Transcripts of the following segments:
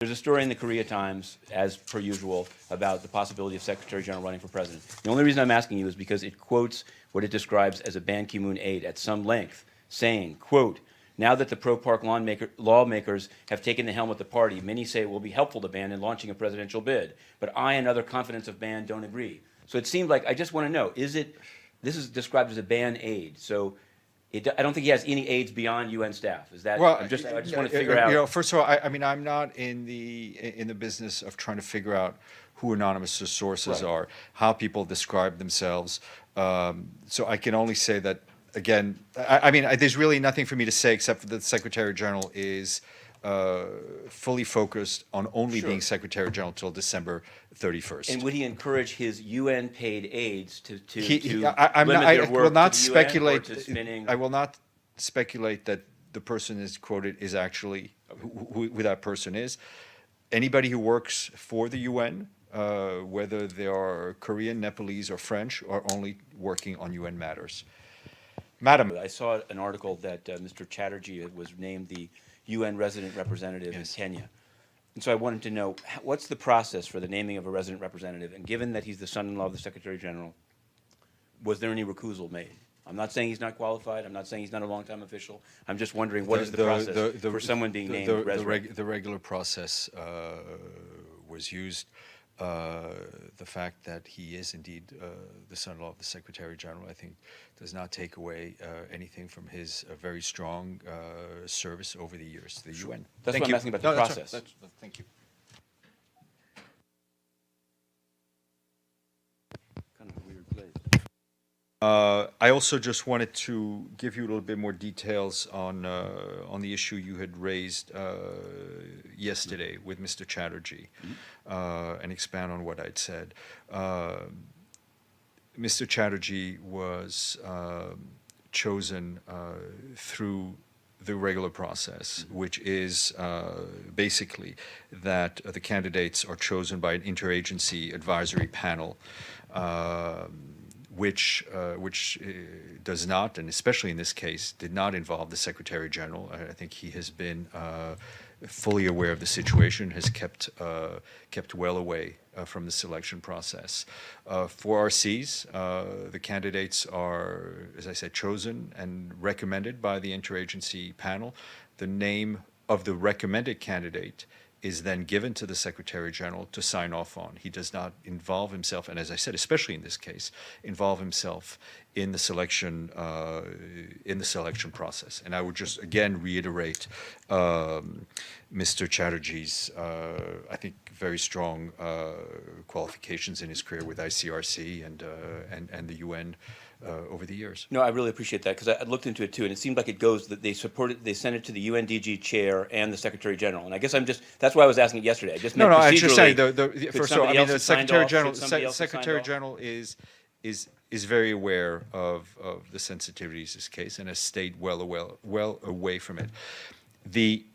There's a story in the Korea Times, as per usual, about the possibility of Secretary General running for president. The only reason I'm asking you is because it quotes what it describes as a Ban Ki-moon aide at some length, saying, quote, "Now that the pro-park lawmakers have taken the helm of the party, many say it will be helpful to Ban in launching a presidential bid. But I and other confidants of Ban don't agree." So it seemed like, I just want to know, this is described as a Ban aide, so I don't think he has any aides beyond UN staff. Is that? Well, I just want to figure out. You know, first of all, I mean, I'm not in the business of trying to figure out who anonymous sources are, how people describe themselves. So I can only say that, again, I mean, there's really nothing for me to say except that the Secretary General is fully focused on only being Secretary General till December 31st. And would he encourage his UN-paid aides to I will not speculate. To spinning? I will not speculate that the person is quoted is actually who that person is. Anybody who works for the UN, whether they are Korean, Nepalese, or French, are only working on UN matters. Madam. I saw an article that Mr. Chatterjee was named the UN resident representative in Kenya. And so I wanted to know, what's the process for the naming of a resident representative? And given that he's the son-in-law of the Secretary General, was there any recusal made? I'm not saying he's not qualified. I'm not saying he's not a long-time official. I'm just wondering, what is the process for someone being named resident? The regular process was used. The fact that he is indeed the son-in-law of the Secretary General, I think, does not take away anything from his very strong service over the years to the UN. That's what I'm asking about the process. Thank you. Kind of a weird place. I also just wanted to give you a little bit more details on the issue you had raised yesterday with Mr. Chatterjee, and expand on what I'd said. Mr. Chatterjee was chosen through the regular process, which is basically that the candidates are chosen by an interagency advisory panel, which does not, and especially in this case, did not involve the Secretary General. I think he has been fully aware of the situation, has kept well away from the selection process. For RCs, the candidates are, as I said, chosen and recommended by the interagency panel. The name of the recommended candidate is then given to the Secretary General to sign off on. He does not involve himself, and as I said, especially in this case, involve himself in the selection process. And I would just again reiterate Mr. Chatterjee's, I think, very strong qualifications in his career with ICRC and the UN over the years. No, I really appreciate that, because I looked into it too, and it seemed like it goes that they sent it to the UNDG chair and the Secretary General. And I guess that's why I was asking it yesterday. I just meant I just say procedurally, first of all, I mean, the Secretary Secretary General is very aware of the sensitivities of this case and has stayed well away from it. The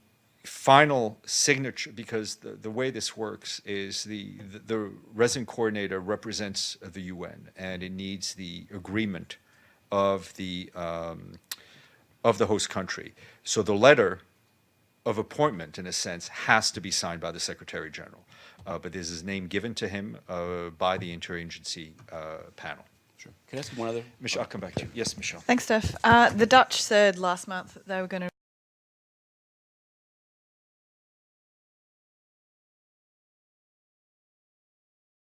final signature, because the way this works is the resident coordinator represents the UN, and it needs the agreement of the host country. So the letter of appointment, in a sense, has to be signed by the Secretary General, but there's his name given to him by the interagency panel. Sure. Can I ask one other? Michelle, I'll come back to you. Yes, Michelle. Thanks, Steph. The Dutch said last month they were going to